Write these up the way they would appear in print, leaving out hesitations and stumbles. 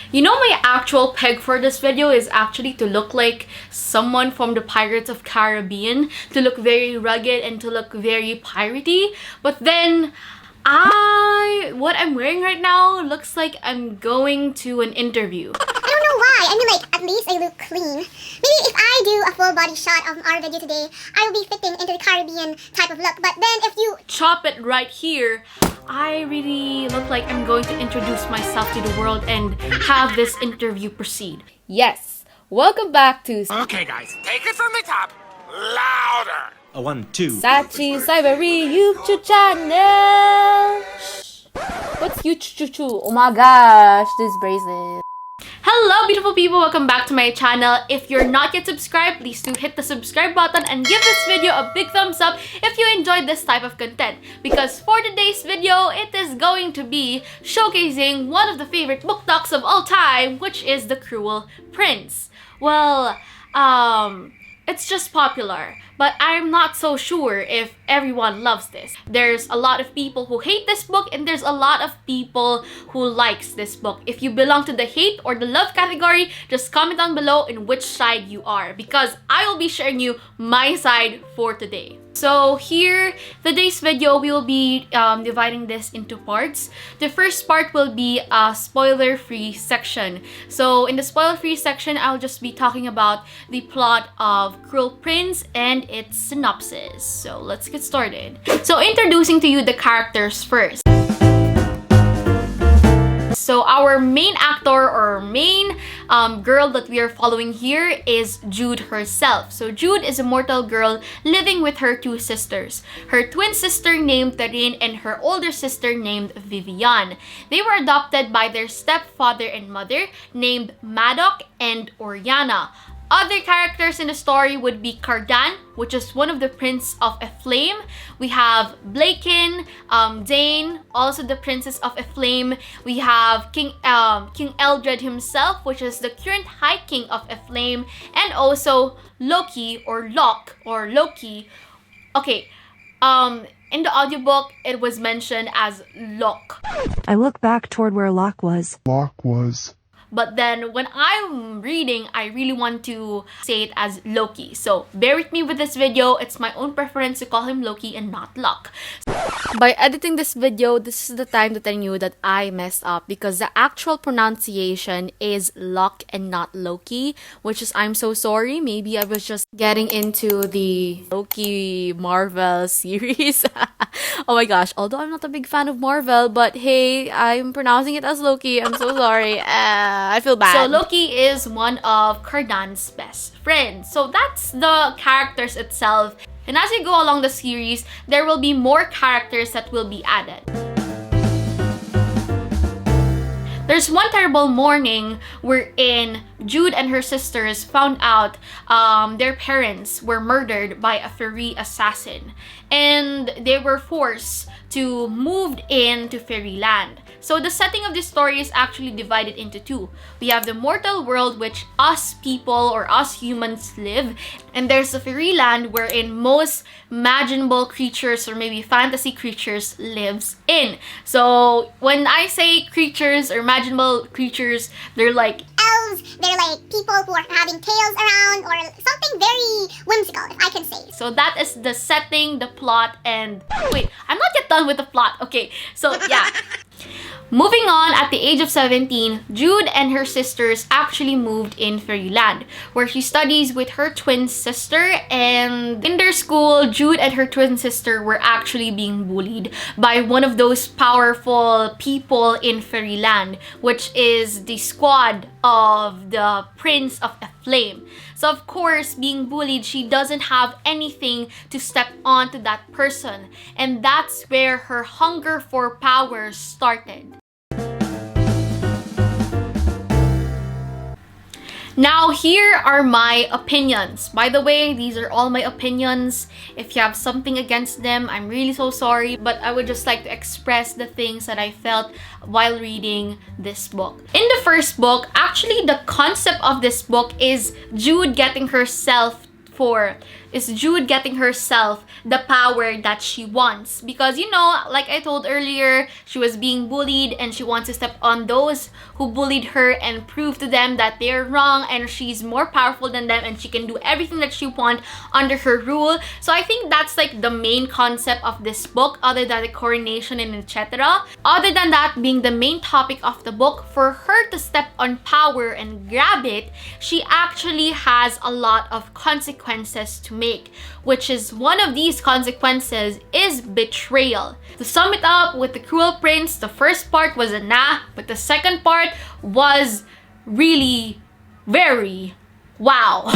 You know, my actual peg for this video is actually to look like someone from the Pirates of Caribbean, to look very rugged and to look very piratey. But then what I'm wearing right now looks like I'm going to an interview. I don't know why. I mean, like, at least I look clean. Maybe if I do a full body shot of our video today, I will be fitting into the Caribbean type of look. But then if you chop it right here, I really look like I'm going to introduce myself to the world and have this interview proceed. Yes, welcome back to Okay guys, take it from the top. Louder! A 1, 2. Sachi Cybery YouTube channel. Shh. What's YouTube? Oh my gosh, this bracelet. Hello beautiful people, welcome back to my channel. If you're not yet subscribed, please do hit the subscribe button and give this video a big thumbs up if you enjoyed this type of content. Because for today's video, it is going to be showcasing one of the favorite book talks of all time, which is The Cruel Prince. Well, it's just popular, but I'm not so sure if everyone loves this. There's a lot of people who hate this book and there's a lot of people who likes this book. If you belong to the hate or the love category, just comment down below in which side you are, because I will be sharing you my side for today. So here, today's video, we will be dividing this into parts. The first part will be a spoiler-free section. So in the spoiler-free section, I'll just be talking about the plot of Cruel Prince and its synopsis. So let's get started. So introducing to you the characters first. So our main actor or main girl that we are following here is Jude herself. So Jude is a mortal girl living with her two sisters. Her twin sister named Taryn and her older sister named Vivian. They were adopted by their stepfather and mother named Madoc and Oriana. Other characters in the story would be Cardan, which is one of the Prince of Aflame. We have Blaken, Dane, also the Princess of Aflame. We have King Eldred himself, which is the current High King of Aflame, and also Loki or Loki. Okay, in the audiobook, it was mentioned as Locke. I look back toward where Locke was. But then when I'm reading, I really want to say it as Loki. So bear with me with this video. It's my own preference to call him Loki and not Locke. By editing this video, this is the time to tell you that I messed up, because the actual pronunciation is Locke and not Loki, which is, I'm so sorry. Maybe I was just getting into the Loki Marvel series. Oh my gosh, although I'm not a big fan of Marvel, but hey, I'm pronouncing it as Loki. I'm so sorry. I feel bad. So Loki is one of Cardan's best friends. So that's the characters itself. And as we go along the series, there will be more characters that will be added. There's one terrible morning wherein Jude and her sisters found out their parents were murdered by a fairy assassin. And they were forced to move into fairyland. So the setting of this story is actually divided into two. We have the mortal world, which us people or us humans live, and there's the fairyland wherein most imaginable creatures or maybe fantasy creatures lives in. So when I say creatures or imaginable creatures, they're like elves, they're like people who are having tails around or something very whimsical, if I can say. So that is the setting, the plot, and wait, I'm not yet done with the plot. Okay, so yeah. Moving on, at the age of 17, Jude and her sisters actually moved in Fairyland, where she studies with her twin sister. And in their school, Jude and her twin sister were actually being bullied by one of those powerful people in Fairyland, which is the squad of the Prince of Aflame. So of course, being bullied, she doesn't have anything to step onto that person. And that's where her hunger for power started. Now, here are my opinions. By the way, these are all my opinions. If you have something against them, I'm really so sorry. But I would just like to express the things that I felt while reading this book. In the first book, actually the concept of this book is Jude getting herself for is Jude getting herself the power that she wants. Because, you know, like I told earlier, she was being bullied and she wants to step on those who bullied her and prove to them that they're wrong and she's more powerful than them and she can do everything that she wants under her rule. So I think that's like the main concept of this book, other than the coronation and etc. Other than that being the main topic of the book, for her to step on power and grab it, she actually has a lot of consequences to make, which is one of these consequences is betrayal. To sum it up with the Cruel Prince, the first part was a nah, but the second part was really very wow.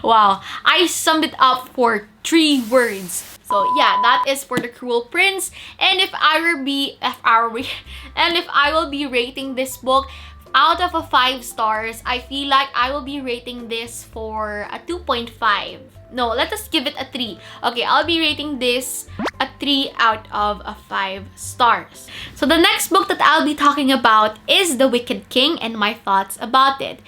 Wow, I summed it up for 3 words. So yeah, that is for the Cruel Prince. And if I will be rating this book out of a 5 stars, I feel like I will be rating this for a 2.5. No, let us give it a 3. Okay, I'll be rating this a 3 out of a 5 stars. So the next book that I'll be talking about is The Wicked King and my thoughts about it.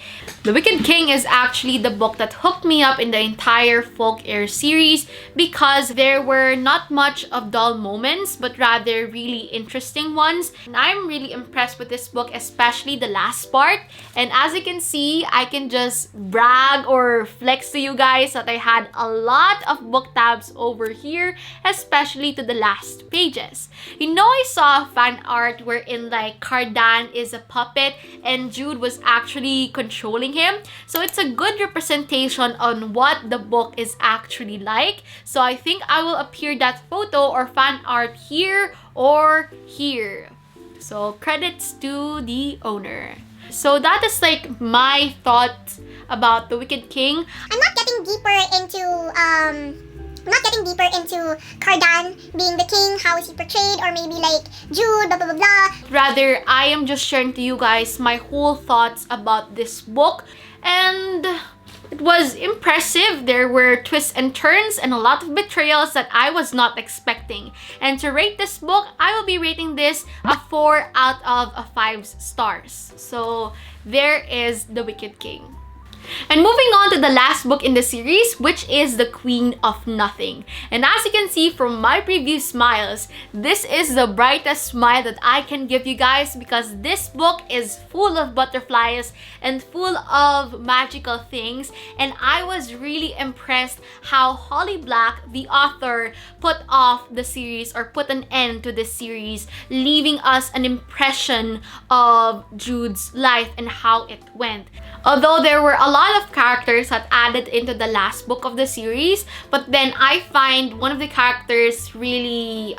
The Wicked King is actually the book that hooked me up in the entire Folk Air series because there were not much of dull moments, but rather really interesting ones. And I'm really impressed with this book, especially the last part. And as you can see, I can just brag or flex to you guys that I had a lot of book tabs over here, especially to the last pages. You know, I saw fan art wherein like Cardan is a puppet and Jude was actually controlling him. So it's a good representation on what the book is actually like. So I think I will appear that photo or fan art here or here. So credits to the owner. So that is like my thoughts about The Wicked King. I'm not getting deeper into Cardan being the king, how is he portrayed, or maybe like Jude, blah blah blah blah. Rather, I am just sharing to you guys my whole thoughts about this book. And it was impressive. There were twists and turns and a lot of betrayals that I was not expecting. And to rate this book, I will be rating this a 4 out of a 5 stars. So there is The Wicked King. And moving on to the last book in the series, which is The Queen of Nothing. And as you can see from my previous smiles, this is the brightest smile that I can give you guys because this book is full of butterflies and full of magical things. And I was really impressed how Holly Black, the author, put off the series or put an end to this series, leaving us an impression of Jude's life and how it went. Although there were a lot of characters that added into the last book of the series, but then I find one of the characters really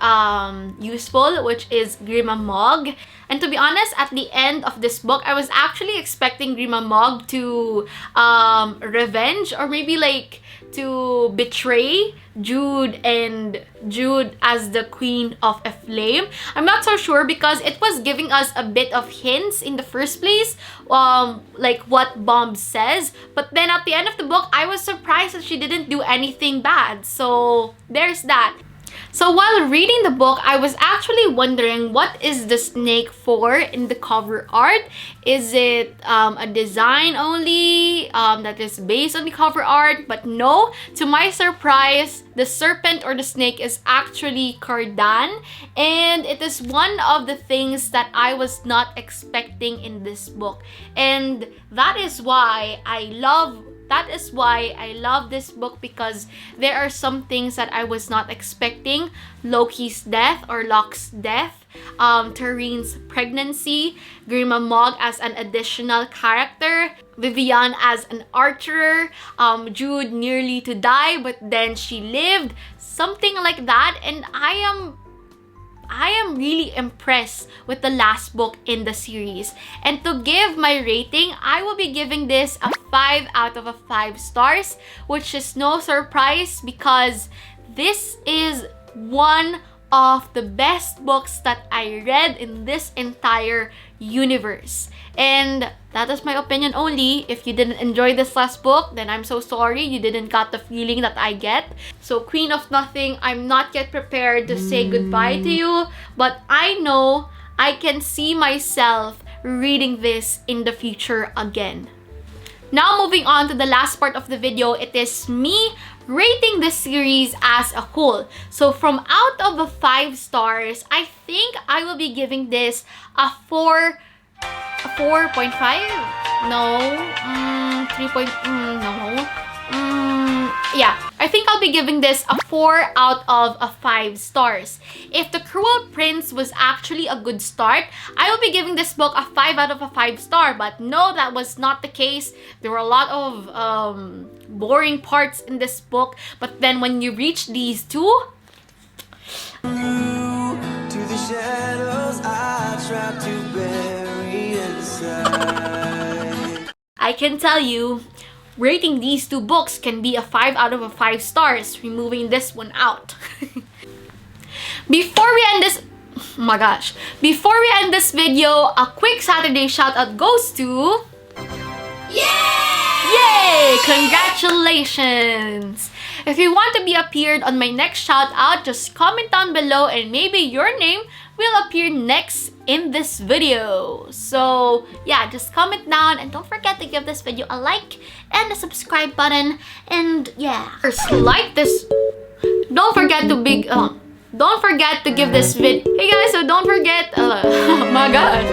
useful, which is Grima Mog. And to be honest, at the end of this book, I was actually expecting Grima Mog to revenge or maybe like to betray Jude and Jude as the Queen of a Flame. I'm not so sure because it was giving us a bit of hints in the first place, like what Bomb says. But then at the end of the book, I was surprised that she didn't do anything bad. So there's that. So while reading the book, I was actually wondering what is the snake for in the cover art? Is it a design only that is based on the cover art? But no, to my surprise, the serpent or the snake is actually Cardan, and it is one of the things that I was not expecting in this book. And that is why I love this book, because there are some things that I was not expecting. Loki's death or Locke's death, Tareen's pregnancy, Grima Mog as an additional character, Vivian as an archer, Jude nearly to die but then she lived, something like that. And I am really impressed with the last book in the series. And to give my rating, I will be giving this a 5 out of a 5 stars, which is no surprise because this is one of the best books that I read in this entire universe. And that is my opinion only. If you didn't enjoy this last book, then I'm so sorry. You didn't got the feeling that I get. So Queen of Nothing, I'm not yet prepared to say goodbye to you. But I know I can see myself reading this in the future again. Now moving on to the last part of the video, it is me rating this series as a whole. So from out of the 5 stars, I think I will be giving this a 4.5? No. 3. No. Yeah, I think I'll be giving this a 4 out of a 5 stars. If The Cruel Prince was actually a good start, I will be giving this book a 5 out of a 5 star. But no, that was not the case. There were a lot of boring parts in this book. But then when you reach these two, To the shadows I try to bury inside. I can tell you, rating these 2 books can be a 5 out of a 5 stars, removing this one out. Before we end this, oh my gosh, before we end this video, a quick Saturday shout out goes to... Yay! Congratulations! If you want to be appeared on my next shout out, just comment down below and maybe your name will appear next in this video. So yeah, just comment down and don't forget to give this video a like and a subscribe button. And yeah, first like this. Don't forget to don't forget to give this video. Hey guys, so don't forget. Oh my god.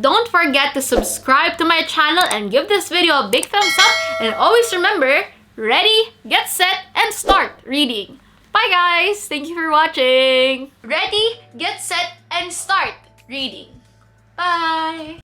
Don't forget to subscribe to my channel and give this video a big thumbs up. And always remember, ready, get set, and start reading. Bye guys! Thank you for watching! Ready, get set, and start reading. Bye!